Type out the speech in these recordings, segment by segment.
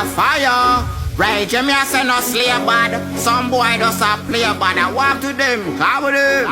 a fire. Rage, me a say no Slaybad. Some boy does a play bad. I walk to them, come with them.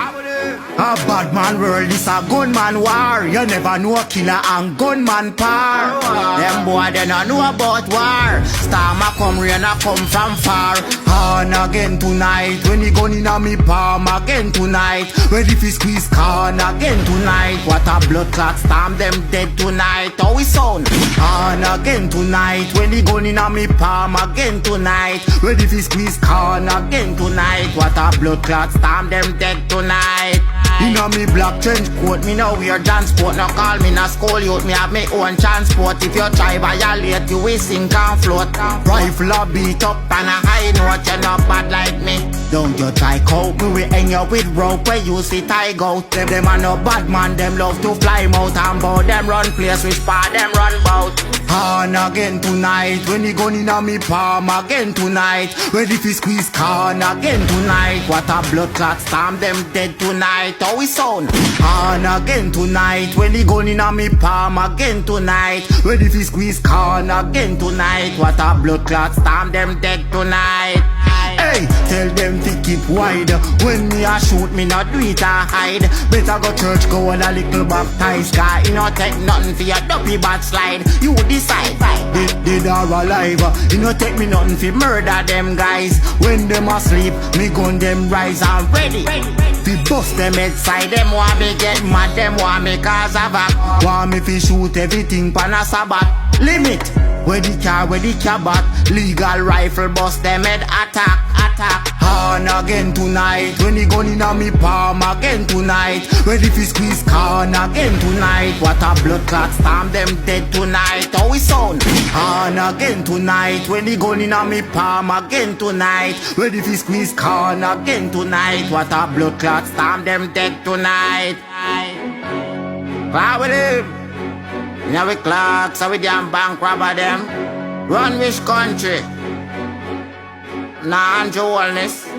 A bad man world, this a gunman war. You never know a killer and gunman par. Them boy they no know about war. Storm a come, rain a come from far. On again tonight, when he gun in a me palm again tonight. Ready fi squeeze corn again tonight. What a blood clot storm, them dead tonight. How we sound? On again tonight, when he gun in a me palm again tonight. Ready fi squeeze corn again tonight. What a blood clot storm, them dead tonight. Inna me black trench coat, me no wear transport. No call me no school youth, me have me own transport. If you try violate, you will sink and float. Rifle a beat up and a high note, you not bad like me. Don't you try cope, me we hang you with rope where you see tie goat. Them a no bad man, them love to fly mouth and bout. Them run place which part them run bout. On again tonight, when he gun inna me palm again tonight. Ready fi squeeze corn again tonight. What a blood clot storm, them dead tonight. How we sound? On again tonight, when he gun inna me palm again tonight. Ready fi squeeze corn again tonight. What a blood clot storm, them dead tonight. Hey, tell them to keep wide. When me a shoot, me not do it a hide. Better go church, go on a little baptized. Cause you not take nothing for your dopey bad slide. You decide, dead or alive. You not take me nothing for murder them guys. When them asleep, me gun them rise and ready. Fi bust them head side, them want me get mad, them want me cause havoc. Want me fi shoot everything pan a Sabbath. Limit, where the car, where the cabot. Legal rifle bust them head attack. On again tonight, when he gun inna me palm again tonight. Ready fi squeeze corn again tonight. What a blood clot storm, them dead tonight. How we sound? On again tonight, when he gun inna me palm again tonight. Ready fi squeeze corn again tonight. What a blood clot storm, them dead tonight. How we live? Now we clocks, so we damn bank robber them. Run which country? Nah, Andrew Wellness.